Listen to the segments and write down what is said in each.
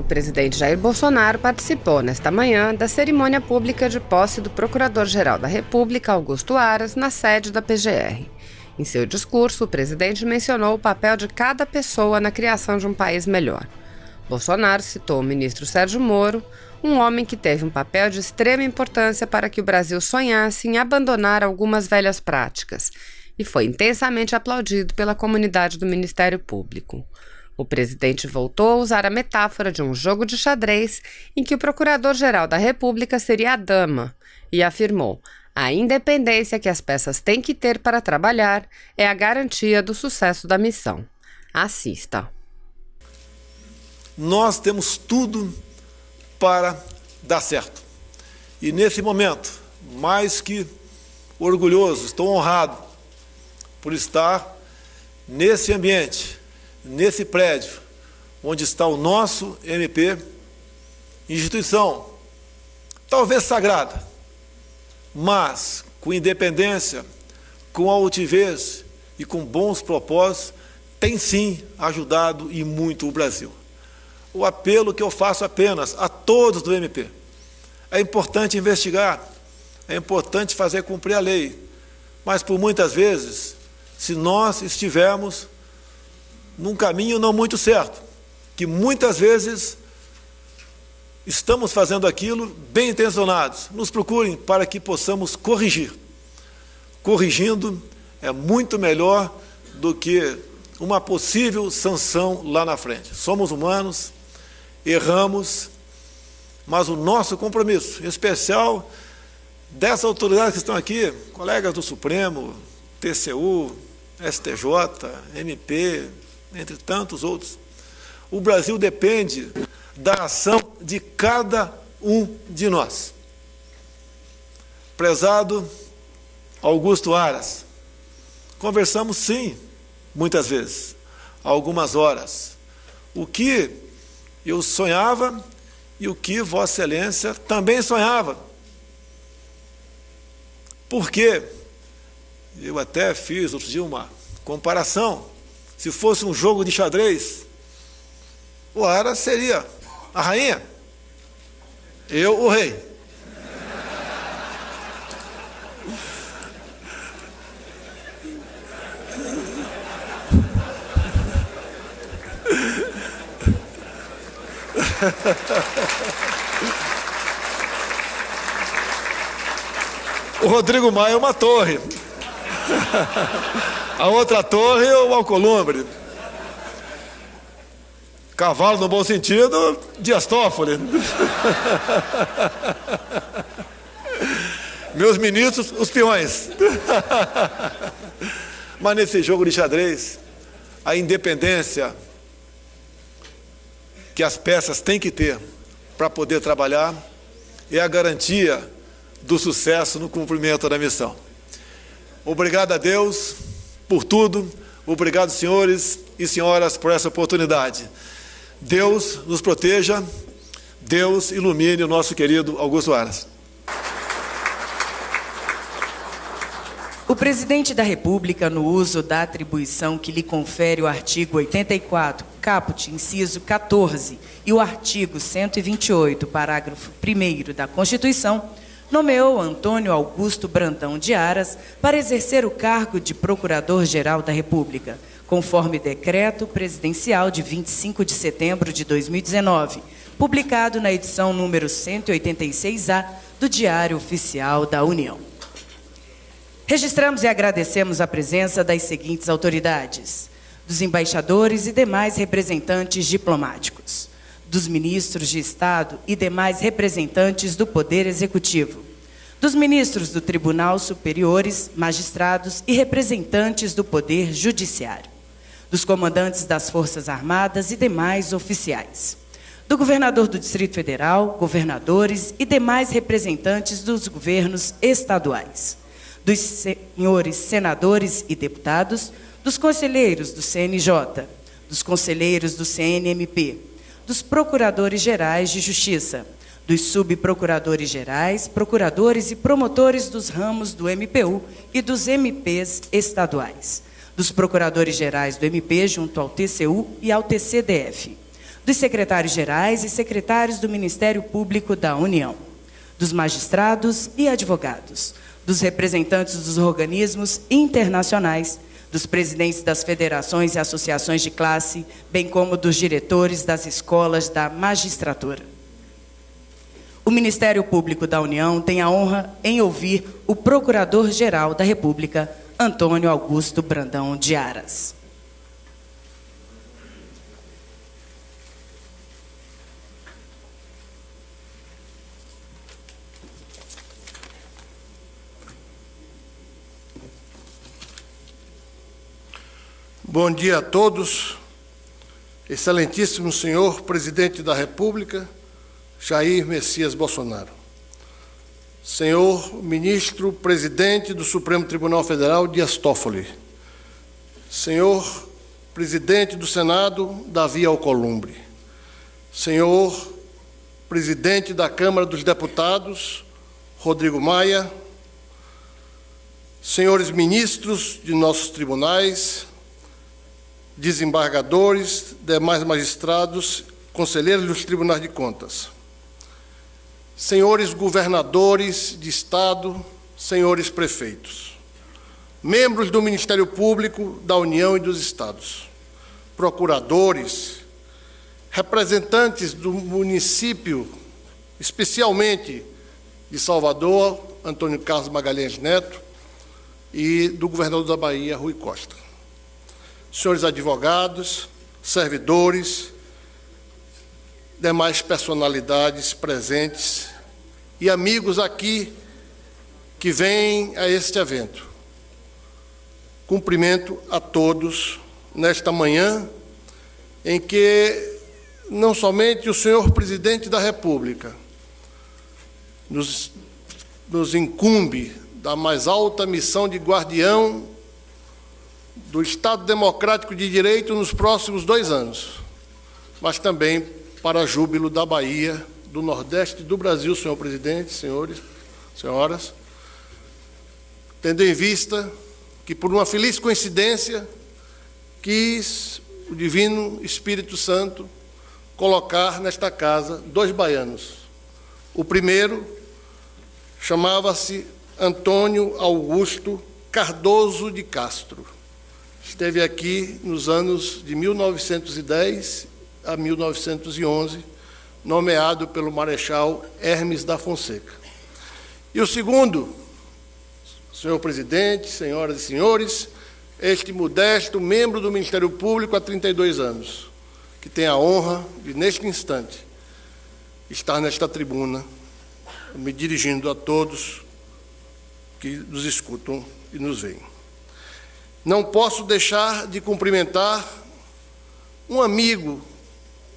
presidente Jair Bolsonaro participou nesta manhã da cerimônia pública de posse do Procurador-Geral da República, Augusto Aras, na sede da PGR. Em seu discurso, o presidente mencionou o papel de cada pessoa na criação de um país melhor. Bolsonaro citou o ministro Sérgio Moro, um homem que teve um papel de extrema importância para que o Brasil sonhasse em abandonar algumas velhas práticas, e foi intensamente aplaudido pela comunidade do Ministério Público. O presidente voltou a usar a metáfora de um jogo de xadrez em que o Procurador-Geral da República seria a dama e afirmou: a independência que as peças têm que ter para trabalhar é a garantia do sucesso da missão. Assista. Nós temos tudo para dar certo. E nesse momento, mais que orgulhoso, estou honrado por estar nesse ambiente, nesse prédio, onde está o nosso MP, instituição, talvez sagrada, mas com independência, com altivez e com bons propósitos, tem sim ajudado e muito o Brasil. O apelo que eu faço apenas a todos do MP: é importante investigar, é importante fazer cumprir a lei, mas por muitas vezes, se nós estivermos num caminho não muito certo, que muitas vezes estamos fazendo aquilo bem intencionados, nos procurem para que possamos corrigir. Corrigindo é muito melhor do que uma possível sanção lá na frente. Somos humanos, erramos, mas o nosso compromisso, em especial dessas autoridades que estão aqui, colegas do Supremo, TCU, STJ, MP, entre tantos outros, o Brasil depende da ação de cada um de nós. Prezado Augusto Aras, conversamos sim, muitas vezes, algumas horas, o que eu sonhava e o que Vossa Excelência também sonhava. Porque eu até fiz outro dia uma comparação. Se fosse um jogo de xadrez, o Aras seria a rainha, eu o rei. O Rodrigo Maia é uma torre. A outra torre é o Alcolumbre. Cavalo, no bom sentido, Dias Toffoli. Meus ministros, os peões. Mas nesse jogo de xadrez, a independência que as peças têm que ter para poder trabalhar é a garantia do sucesso no cumprimento da missão. Obrigado a Deus por tudo. Obrigado, senhores e senhoras, por essa oportunidade. Deus nos proteja, Deus ilumine o nosso querido Augusto Aras. O presidente da República, no uso da atribuição que lhe confere o artigo 84, caput, inciso 14, e o artigo 128, parágrafo 1º da Constituição, nomeou Antônio Augusto Brandão de Aras para exercer o cargo de Procurador-Geral da República, conforme decreto presidencial de 25 de setembro de 2019, publicado na edição número 186A do Diário Oficial da União. Registramos e agradecemos a presença das seguintes autoridades: dos embaixadores e demais representantes diplomáticos, dos ministros de Estado e demais representantes do Poder Executivo, dos ministros do Tribunal Superiores, magistrados e representantes do Poder Judiciário, dos comandantes das Forças Armadas e demais oficiais, do governador do Distrito Federal, governadores e demais representantes dos governos estaduais, dos senhores senadores e deputados, dos conselheiros do CNJ, dos conselheiros do CNMP, dos procuradores-gerais de Justiça, dos subprocuradores-gerais, procuradores e promotores dos ramos do MPU e dos MPs estaduais, dos procuradores-gerais do MP junto ao TCU e ao TCDF, dos secretários-gerais e secretários do Ministério Público da União, dos magistrados e advogados, dos representantes dos organismos internacionais, dos presidentes das federações e associações de classe, bem como dos diretores das escolas da magistratura. O Ministério Público da União tem a honra em ouvir o Procurador-Geral da República, Antônio Augusto Brandão de Aras. Bom dia a todos. Excelentíssimo senhor Presidente da República, Jair Messias Bolsonaro. Senhor Ministro Presidente do Supremo Tribunal Federal, Dias Toffoli. Senhor Presidente do Senado, Davi Alcolumbre. Senhor Presidente da Câmara dos Deputados, Rodrigo Maia. Senhores ministros de nossos tribunais, desembargadores, demais magistrados, conselheiros dos tribunais de contas, senhores governadores de Estado, senhores prefeitos, membros do Ministério Público da União e dos Estados, procuradores, representantes do município, especialmente de Salvador, Antônio Carlos Magalhães Neto, e do governador da Bahia, Rui Costa. Senhores advogados, servidores, demais personalidades presentes e amigos aqui que vêm a este evento. Cumprimento a todos nesta manhã em que não somente o senhor Presidente da República nos incumbe da mais alta missão de guardião do Estado Democrático de Direito nos próximos 2 anos, mas também para júbilo da Bahia, do Nordeste do Brasil, senhor Presidente, senhores, senhoras, tendo em vista que, por uma feliz coincidência, quis o Divino Espírito Santo colocar nesta casa 2 baianos. O primeiro chamava-se Antônio Augusto Cardoso de Castro. Esteve aqui nos anos de 1910 a 1911, nomeado pelo Marechal Hermes da Fonseca. E o segundo, senhor Presidente, senhoras e senhores, este modesto membro do Ministério Público há 32 anos, que tem a honra de, neste instante, estar nesta tribuna, me dirigindo a todos que nos escutam e nos veem. Não posso deixar de cumprimentar um amigo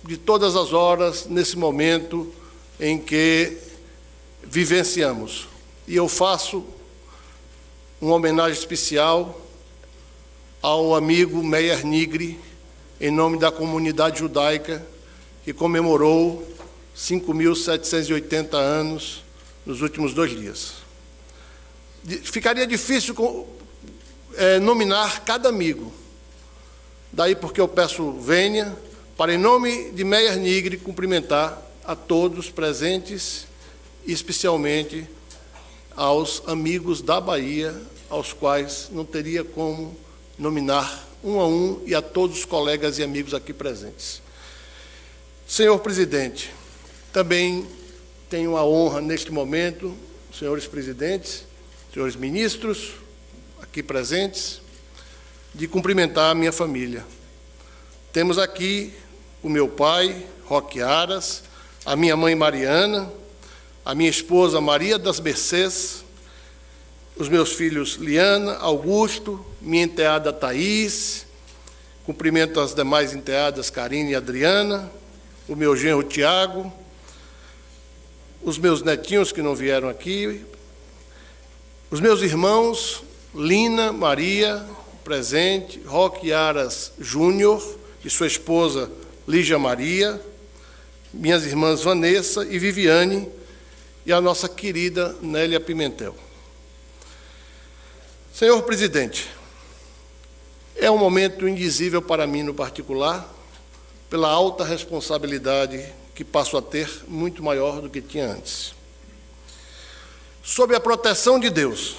de todas as horas nesse momento em que vivenciamos. E eu faço uma homenagem especial ao amigo Meyer Nigri, em nome da comunidade judaica, que comemorou 5.780 anos nos últimos 2 dias. Ficaria difícil nominar cada amigo. Daí porque eu peço vênia para, em nome de Meyer Nigri, cumprimentar a todos presentes, e especialmente aos amigos da Bahia, aos quais não teria como nominar um a um, e a todos os colegas e amigos aqui presentes. Senhor Presidente, também tenho a honra, neste momento, senhores presidentes, senhores ministros, aqui presentes, de cumprimentar a minha família. Temos aqui o meu pai, Roque Aras, a minha mãe Mariana, a minha esposa Maria das Mercês, os meus filhos Liana, Augusto, minha enteada Thaís, cumprimento as demais enteadas Karine e Adriana, o meu genro Tiago, os meus netinhos que não vieram aqui, os meus irmãos Lina, Maria, presente, Roque Aras Júnior e sua esposa Lígia Maria, minhas irmãs Vanessa e Viviane e a nossa querida Nélia Pimentel. Senhor Presidente, é um momento indizível para mim no particular, pela alta responsabilidade que passo a ter, muito maior do que tinha antes. Sob a proteção de Deus,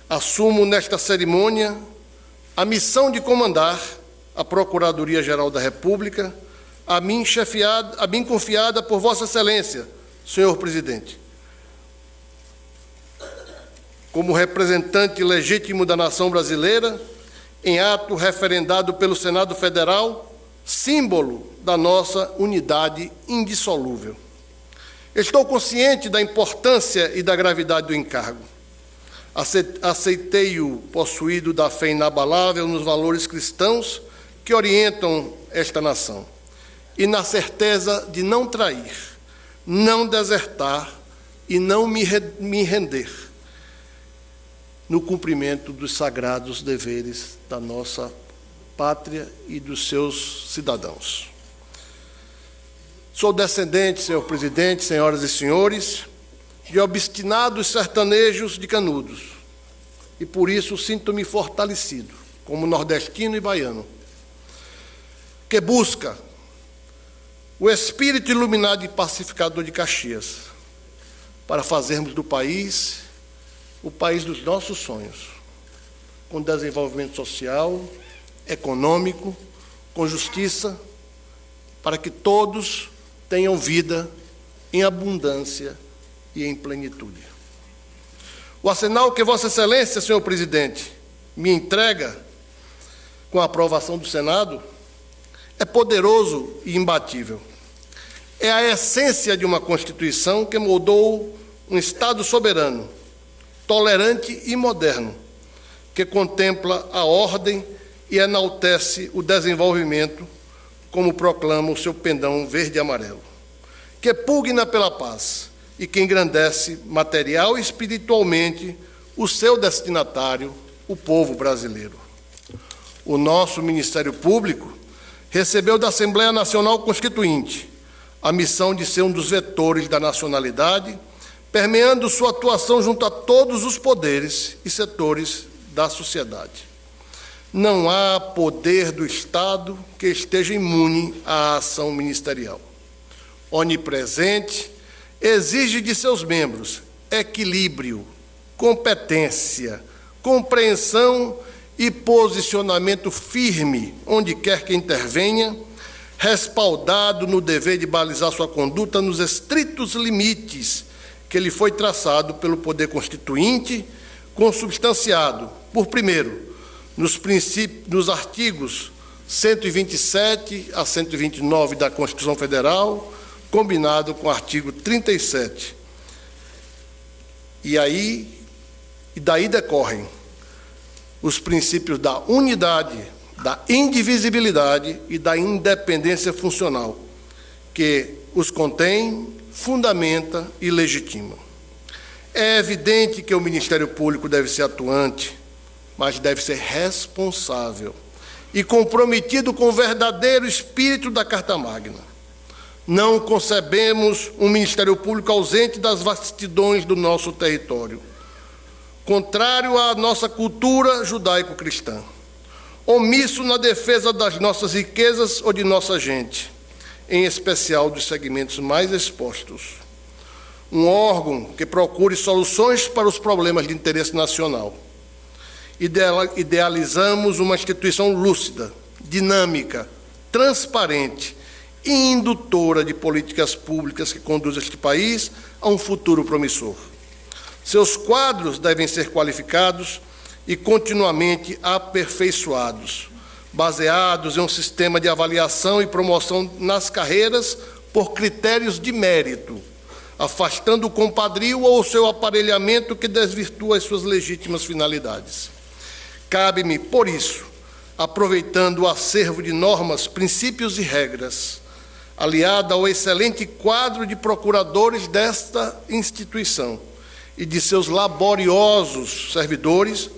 assumo nesta cerimônia a missão de comandar a Procuradoria-Geral da República, a mim confiada por Vossa Excelência, senhor Presidente. Como representante legítimo da nação brasileira, em ato referendado pelo Senado Federal, símbolo da nossa unidade indissolúvel. Estou consciente da importância e da gravidade do encargo. Aceitei-o possuído da fé inabalável nos valores cristãos que orientam esta nação, e na certeza de não trair, não desertar e não me render no cumprimento dos sagrados deveres da nossa pátria e dos seus cidadãos. Sou descendente, senhor presidente, senhoras e senhores, de obstinados sertanejos de Canudos, e por isso sinto-me fortalecido, como nordestino e baiano, que busca o espírito iluminado e pacificador de Caxias, para fazermos do país o país dos nossos sonhos, com desenvolvimento social, econômico, com justiça, para que todos tenham vida em abundância e em plenitude. O arsenal que Vossa Excelência, senhor presidente, me entrega com a aprovação do Senado é poderoso e imbatível. É a essência de uma Constituição que moldou um Estado soberano, tolerante e moderno, que contempla a ordem e enaltece o desenvolvimento, como proclama o seu pendão verde e amarelo, que pugna pela paz e que engrandece material e espiritualmente o seu destinatário, o povo brasileiro. O nosso Ministério Público recebeu da Assembleia Nacional Constituinte a missão de ser um dos vetores da nacionalidade, permeando sua atuação junto a todos os poderes e setores da sociedade. Não há poder do Estado que esteja imune à ação ministerial. Onipresente, exige de seus membros equilíbrio, competência, compreensão e posicionamento firme onde quer que intervenha, respaldado no dever de balizar sua conduta nos estritos limites que lhe foi traçado pelo Poder Constituinte, consubstanciado, por primeiro, nos artigos 127 a 129 da Constituição Federal, combinado com o artigo 37. E daí decorrem os princípios da unidade, da indivisibilidade e da independência funcional, que os contém, fundamenta e legitima. É evidente que o Ministério Público deve ser atuante, mas deve ser responsável e comprometido com o verdadeiro espírito da Carta Magna. Não concebemos um Ministério Público ausente das vastidões do nosso território, contrário à nossa cultura judaico-cristã, omisso na defesa das nossas riquezas ou de nossa gente, em especial dos segmentos mais expostos. Um órgão que procure soluções para os problemas de interesse nacional. Idealizamos uma instituição lúcida, dinâmica, transparente e indutora de políticas públicas que conduzam este país a um futuro promissor. Seus quadros devem ser qualificados e continuamente aperfeiçoados, baseados em um sistema de avaliação e promoção nas carreiras por critérios de mérito, afastando o compadrio ou o seu aparelhamento que desvirtua as suas legítimas finalidades. Cabe-me, por isso, aproveitando o acervo de normas, princípios e regras, aliada ao excelente quadro de procuradores desta instituição e de seus laboriosos servidores,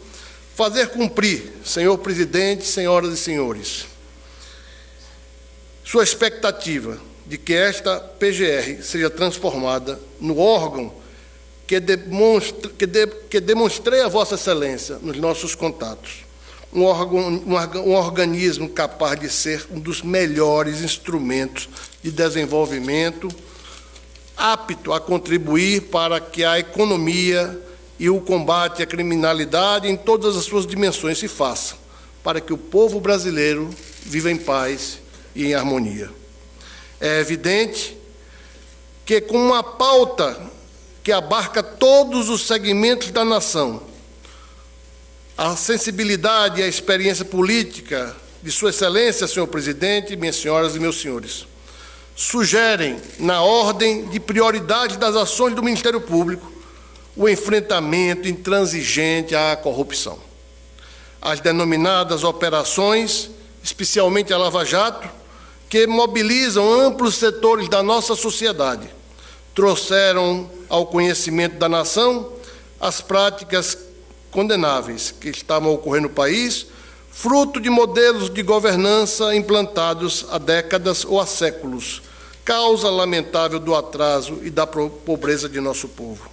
fazer cumprir, senhor presidente, senhoras e senhores, sua expectativa de que esta PGR seja transformada no órgão que demonstrei a Vossa Excelência nos nossos contatos, um organismo capaz de ser um dos melhores instrumentos de desenvolvimento, apto a contribuir para que a economia e o combate à criminalidade em todas as suas dimensões se façam, para que o povo brasileiro viva em paz e em harmonia. É evidente que, com uma pauta que abarca todos os segmentos da nação, a sensibilidade e a experiência política de Sua Excelência, senhor presidente, minhas senhoras e meus senhores, sugerem, na ordem de prioridade das ações do Ministério Público, o enfrentamento intransigente à corrupção. As denominadas operações, especialmente a Lava Jato, que mobilizam amplos setores da nossa sociedade, trouxeram ao conhecimento da nação as práticas condenáveis que estavam ocorrendo no país, fruto de modelos de governança implantados há décadas ou há séculos, causa lamentável do atraso e da pobreza de nosso povo.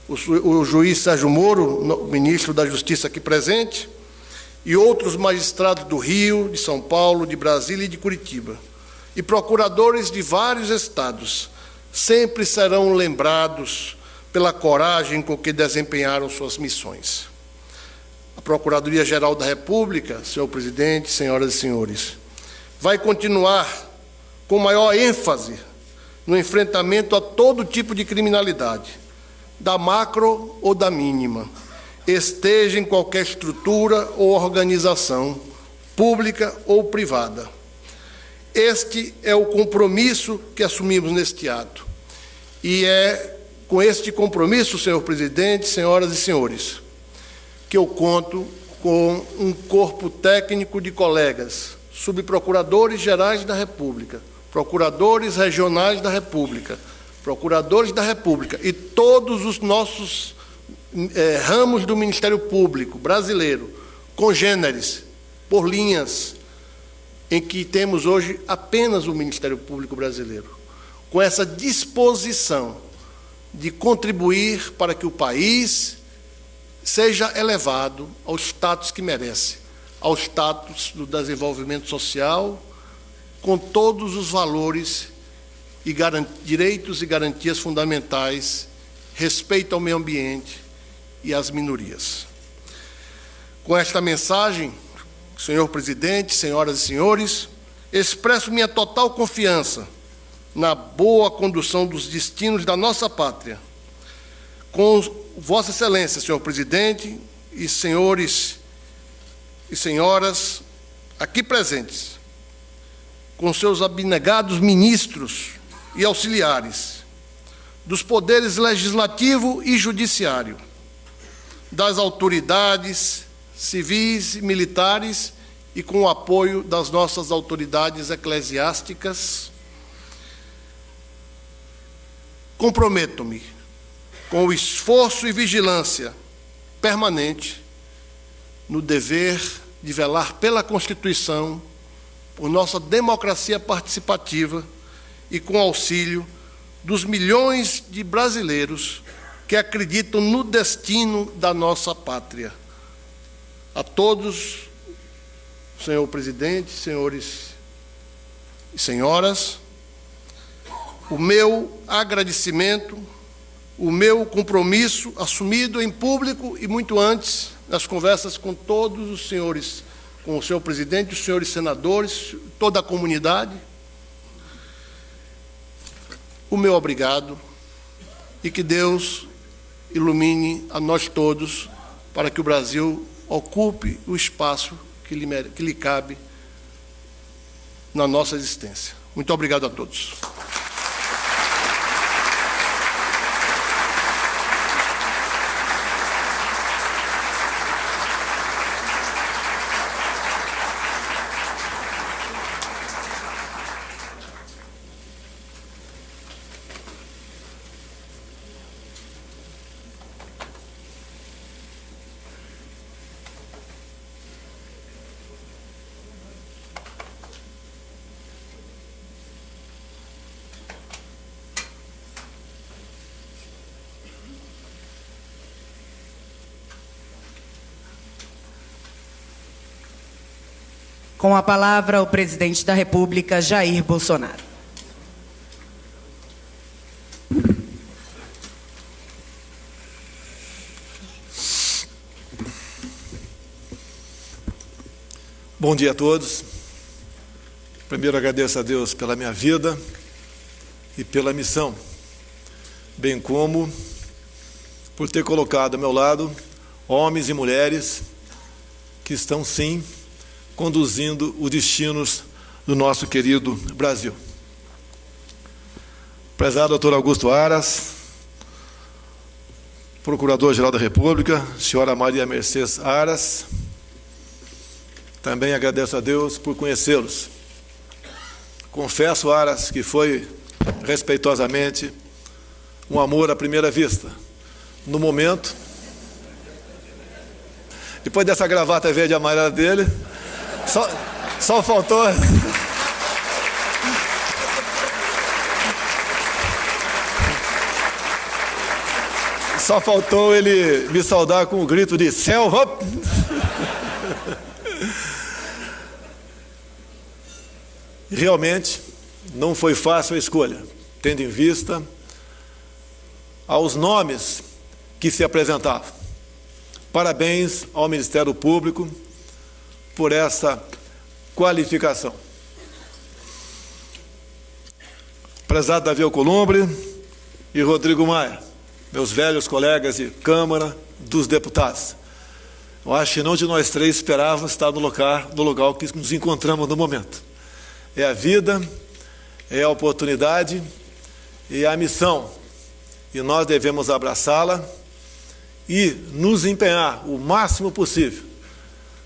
O juiz Sérgio Moro, ministro da Justiça aqui presente, e outros magistrados do Rio, de São Paulo, de Brasília e de Curitiba, e procuradores de vários estados, sempre serão lembrados pela coragem com que desempenharam suas missões. A Procuradoria-Geral da República, senhor presidente, senhoras e senhores, vai continuar com maior ênfase no enfrentamento a todo tipo de criminalidade, da macro ou da mínima, esteja em qualquer estrutura ou organização, pública ou privada. Este é o compromisso que assumimos neste ato. E é com este compromisso, senhor presidente, senhoras e senhores, que eu conto com um corpo técnico de colegas, subprocuradores gerais da República, procuradores regionais da República, procuradores da República e todos os nossos ramos do Ministério Público brasileiro, congêneres, por linhas, em que temos hoje apenas o Ministério Público brasileiro, com essa disposição de contribuir para que o país seja elevado ao status que merece, ao status do desenvolvimento social, com todos os valores e direitos e garantias fundamentais, respeito ao meio ambiente e às minorias. Com esta mensagem, senhor presidente, senhoras e senhores, expresso minha total confiança na boa condução dos destinos da nossa pátria. Com Vossa Excelência, senhor presidente, e senhores e senhoras aqui presentes, com seus abnegados ministros e auxiliares, dos poderes legislativo e judiciário, das autoridades civis e militares e com o apoio das nossas autoridades eclesiásticas, comprometo-me com o esforço e vigilância permanente no dever de velar pela Constituição, por nossa democracia participativa e com auxílio dos milhões de brasileiros que acreditam no destino da nossa pátria. A todos, senhor presidente, senhores e senhoras, o meu agradecimento, o meu compromisso assumido em público e muito antes, nas conversas com todos os senhores, com o senhor presidente, os senhores senadores, toda a comunidade. O meu obrigado e que Deus ilumine a nós todos para que o Brasil ocupe o espaço que lhe cabe na nossa existência. Muito obrigado a todos. Com a palavra, o presidente da República, Jair Bolsonaro. Bom dia a todos. Primeiro agradeço a Deus pela minha vida e pela missão, bem como por ter colocado ao meu lado homens e mulheres que estão, sim, conduzindo os destinos do nosso querido Brasil. Prezado doutor Augusto Aras, Procurador-Geral da República, senhora Maria Mercedes Aras, também agradeço a Deus por conhecê-los. Confesso, Aras, que foi, respeitosamente, um amor à primeira vista. No momento, depois dessa gravata verde e amarela dele, só faltou... Só faltou ele me saudar com um grito de selva. Realmente, não foi fácil a escolha, tendo em vista aos nomes que se apresentavam. Parabéns ao Ministério Público por essa qualificação. Prezado Davi Alcolumbre e Rodrigo Maia, meus velhos colegas de Câmara dos Deputados. Eu acho que não de nós três esperávamos estar no lugar que nos encontramos no momento. É a vida, é a oportunidade e a missão. E nós devemos abraçá-la e nos empenhar o máximo possível,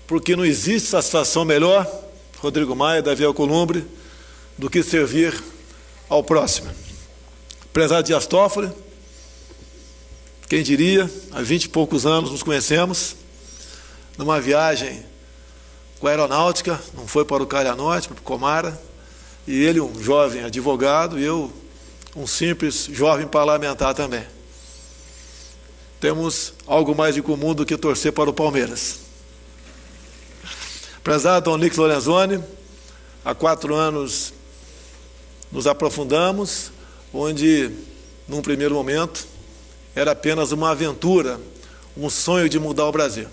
porque não existe satisfação melhor, Rodrigo Maia, Davi Alcolumbre, do que servir ao próximo. Prezado Dias Toffoli, quem diria, há 20 e poucos anos nos conhecemos, numa viagem com a aeronáutica, não foi para o Calhanorte, para o Comara, e ele um jovem advogado, e eu um simples jovem parlamentar também. Temos algo mais em comum do que torcer para o Palmeiras. Prezado Dom Nix Lorenzoni, há 4 anos nos aprofundamos, onde, num primeiro momento, era apenas uma aventura, um sonho de mudar o Brasil.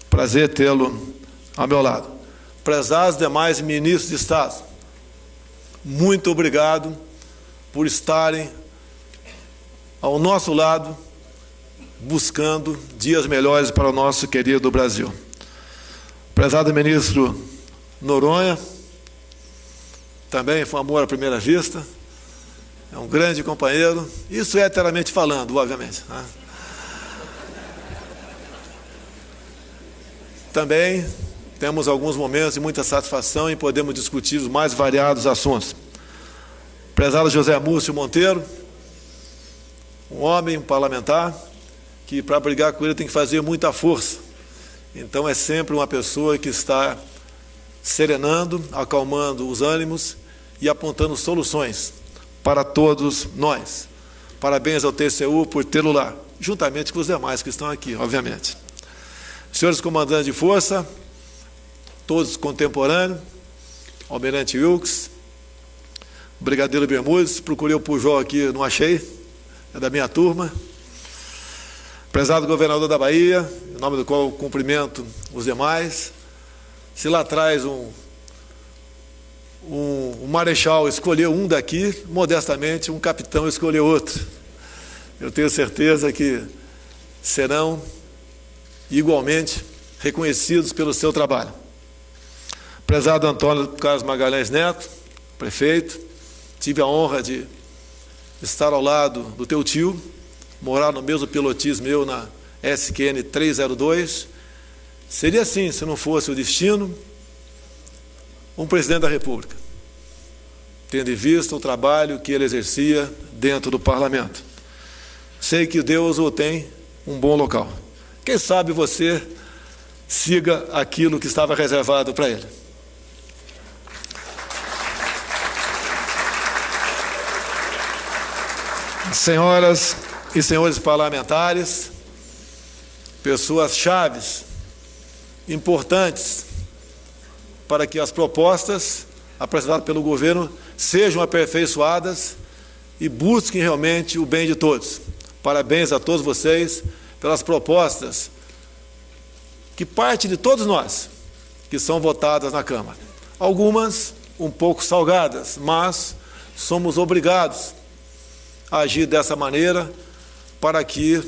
Prazer tê-lo ao meu lado. Prezados demais ministros de Estado, muito obrigado por estarem ao nosso lado, buscando dias melhores para o nosso querido Brasil. Prezado ministro Noronha, também foi amor à primeira vista, é um grande companheiro, isso heteramente falando, obviamente. Também temos alguns momentos de muita satisfação e podemos discutir os mais variados assuntos. Prezado José Múcio Monteiro, um homem parlamentar, que para brigar com ele tem que fazer muita força. Então é sempre uma pessoa que está serenando, acalmando os ânimos e apontando soluções para todos nós. Parabéns ao TCU por tê-lo lá, juntamente com os demais que estão aqui, obviamente. Senhores comandantes de força, todos contemporâneos, Almirante Wilkes, Brigadeiro Bermudes, procurei o Pujol aqui, não achei, é da minha turma. Prezado governador da Bahia, em nome do qual eu cumprimento os demais. Se lá atrás um marechal escolheu um daqui, modestamente um capitão escolheu outro. Eu tenho certeza que serão igualmente reconhecidos pelo seu trabalho. Prezado Antônio Carlos Magalhães Neto, prefeito, tive a honra de estar ao lado do teu tio, morar no mesmo pilotis meu na SQN 302. Seria assim, se não fosse o destino, um presidente da República, tendo em vista o trabalho que ele exercia dentro do parlamento. Sei que Deus o tem um bom local. Quem sabe você siga aquilo que estava reservado para ele. Senhoras e senhores parlamentares, pessoas chaves, importantes para que as propostas apresentadas pelo governo sejam aperfeiçoadas e busquem realmente o bem de todos. Parabéns a todos vocês pelas propostas que partem de todos nós, que são votadas na Câmara. Algumas um pouco salgadas, mas somos obrigados a agir dessa maneira para que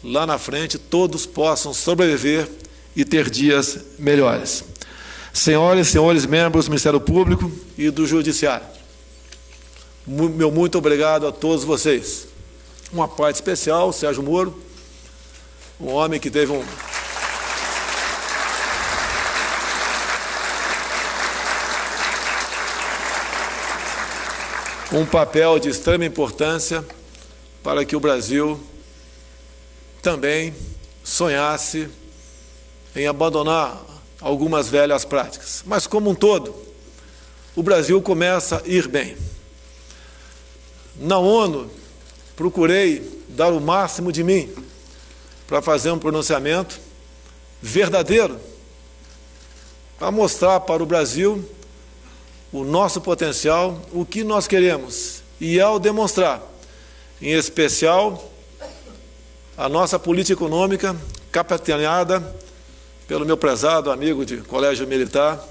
lá na frente todos possam sobreviver e ter dias melhores. Senhoras e senhores membros do Ministério Público e do Judiciário, meu muito obrigado a todos vocês. Uma parte especial, Sérgio Moro, um homem que teve um papel de extrema importância para que o Brasil também sonhasse em abandonar algumas velhas práticas. Mas, como um todo, o Brasil começa a ir bem. Na ONU, procurei dar o máximo de mim para fazer um pronunciamento verdadeiro, para mostrar para o Brasil o nosso potencial, o que nós queremos. E ao demonstrar, em especial, a nossa política econômica, capitaneada pelo meu prezado amigo de colégio militar,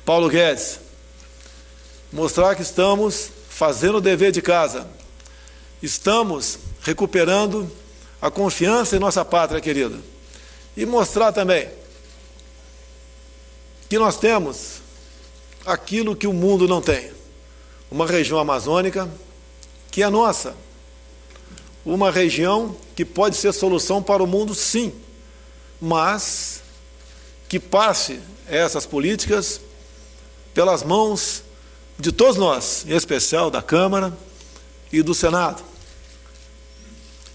Paulo Guedes, mostrar que estamos fazendo o dever de casa, estamos recuperando a confiança em nossa pátria querida, e mostrar também que nós temos aquilo que o mundo não tem, uma região amazônica que é nossa, uma região que pode ser solução para o mundo, sim, mas que passe essas políticas pelas mãos de todos nós, em especial da Câmara e do Senado.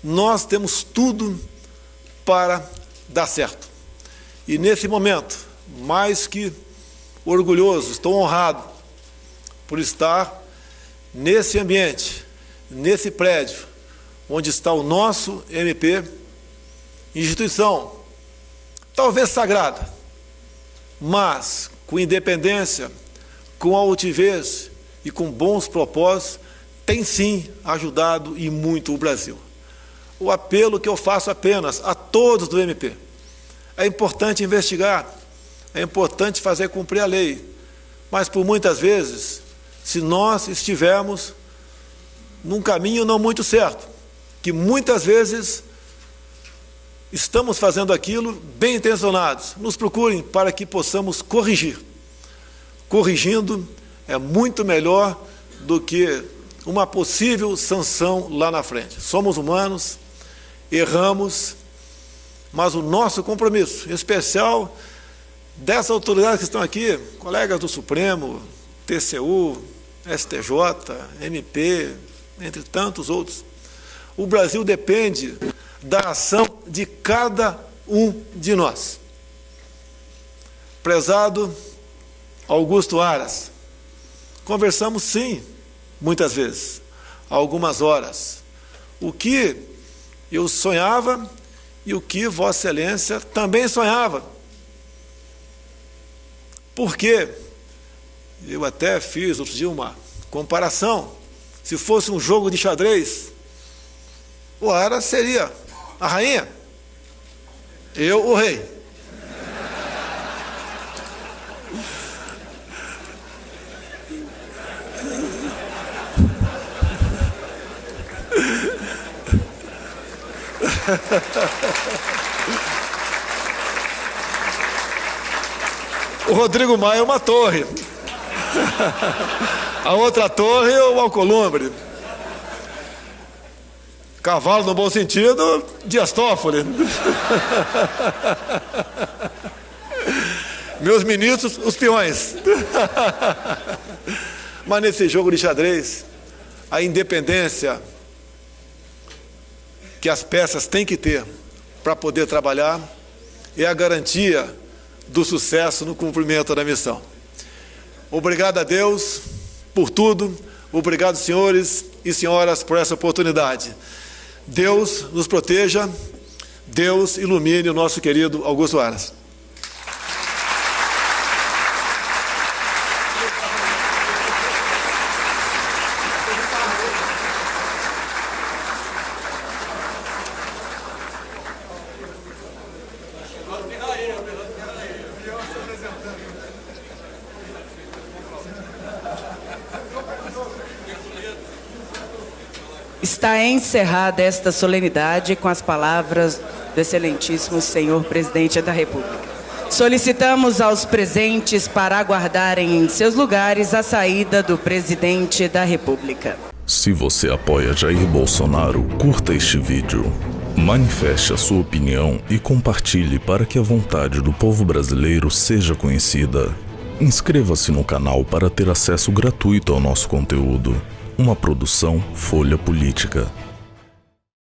Nós temos tudo para dar certo. E nesse momento, mais que orgulhoso, estou honrado por estar nesse ambiente, nesse prédio, onde está o nosso MP, instituição, talvez sagrada, mas com independência, com altivez e com bons propósitos, tem sim ajudado e muito o Brasil. O apelo que eu faço apenas a todos do MP, é importante investigar, é importante fazer cumprir a lei, mas por muitas vezes, se nós estivermos num caminho não muito certo, que muitas vezes estamos fazendo aquilo bem intencionados, nos procurem para que possamos corrigir. Corrigindo é muito melhor do que uma possível sanção lá na frente. Somos humanos, erramos, mas o nosso compromisso, em especial dessas autoridades que estão aqui, colegas do Supremo, TCU, STJ, MP, entre tantos outros, o Brasil depende da ação de cada um de nós. Prezado Augusto Aras, conversamos sim, muitas vezes, algumas horas, o que eu sonhava e o que Vossa Excelência também sonhava. Porque eu até fiz outro dia uma comparação, se fosse um jogo de xadrez, o Aras seria a rainha, eu o rei. O Rodrigo Maia é uma torre. A outra torre é o Alcolumbre. Cavalo, no bom sentido, Dias Toffoli. Meus ministros, os peões. Mas nesse jogo de xadrez, a independência que as peças têm que ter para poder trabalhar é a garantia do sucesso no cumprimento da missão. Obrigado a Deus por tudo, obrigado, senhores e senhoras, por essa oportunidade. Deus nos proteja, Deus ilumine o nosso querido Augusto Aras. Está encerrada esta solenidade com as palavras do excelentíssimo senhor presidente da República. Solicitamos aos presentes para aguardarem em seus lugares a saída do presidente da República. Se você apoia Jair Bolsonaro, curta este vídeo. Manifeste a sua opinião e compartilhe para que a vontade do povo brasileiro seja conhecida. Inscreva-se no canal para ter acesso gratuito ao nosso conteúdo. Uma produção Folha Política.